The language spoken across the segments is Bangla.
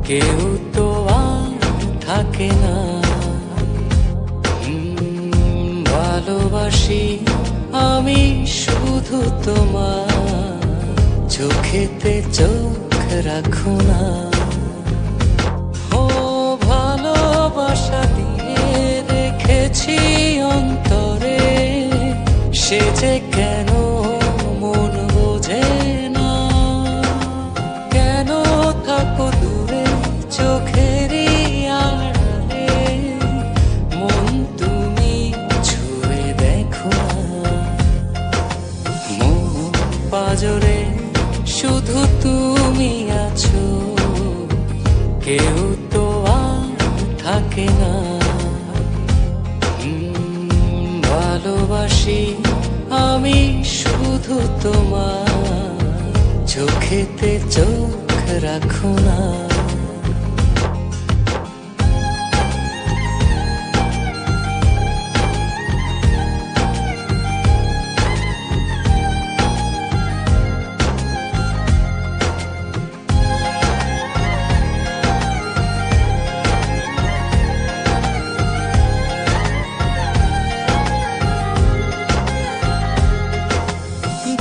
কেউ তো আর থাকে না। ভালোবাসি আমি শুধু তোমার, চোখেতে চোখ রাখো না। ও ভালোবাসা দিয়ে রেখেছি অন্তরে, সে যে কেন মন বোঝে না। কেন থাকো দূরে চোখেরই আড়ালে, মন তুমি ছুঁয়ে দেখো না। মন পাজরে শুধু তুমি আছো, কেউ তো আর থাকে না। ভালোবাসি আমি শুধু তোমার, চোখেতে চোখ রাখো না।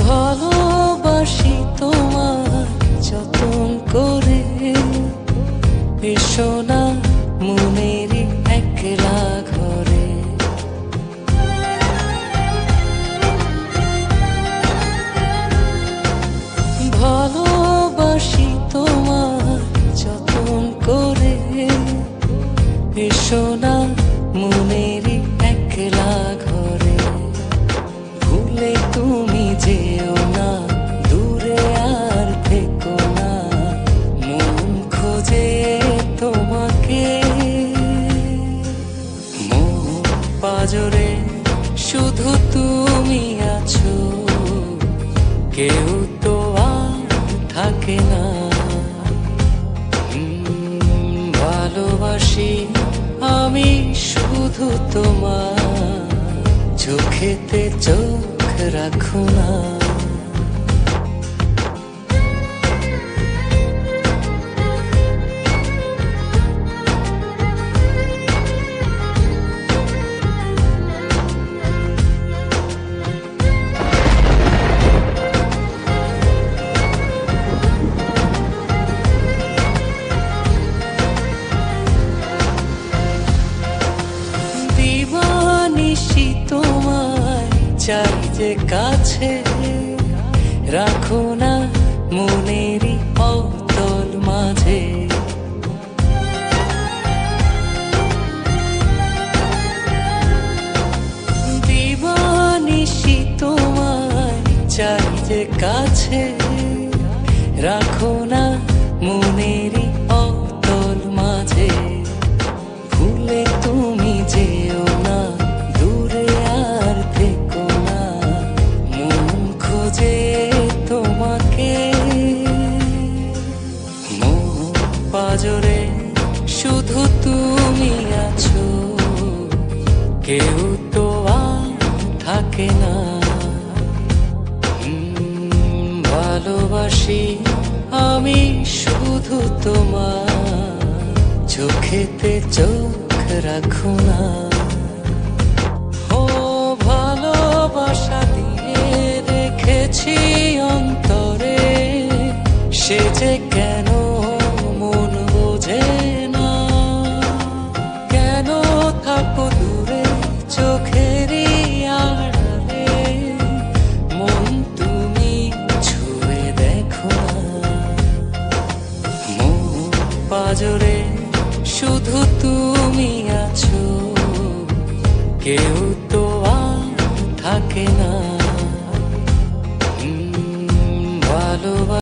ভালোবাসি তোমার যতন করে, এসো না মনেরই একলা ঘরে। ভালোবাসি তোমার যতন করে, এসো না মনেরই একলা ঘরে। ভুলে তুমি যেও না, দূরে আর থেকো না, মন খোঁজে তোমাকে। মন পাজরে শুধু তুমি আছো, কেউ তো আর থাকে না। ভালোবাসি আমি শুধু তোমার, চোখেতে চোখ রাখো না। দিবানিশি তোমায় চাই যে কাছে, রাখো না মনেরই অতল মাঝে। দিবানিশি তোমায় চাই যে কাছে, রাখো না মনেরই অতল মাঝে। ভুলে তুমি যেও না, দূরে আর থেকো না, মন খোঁজে তোমাকে। মন পাজরে শুধু তুমি আছো, কেউ তো আর থাকে না। ভালোবাসি আমি শুধু তোমার, চোখেতে চোখ রাখো না। ও ভালোবাসা দিয়ে রেখেছি অন্তরে, সে যে কেন মন বোঝে না। কেন থাকো দূরে চোখেরই আড়ালে, মন তুমি ছুঁয়ে দেখো না। মন পাজরে শুধু তুমি আছো, কেউ তো আর থাকে না। ভালোবাসা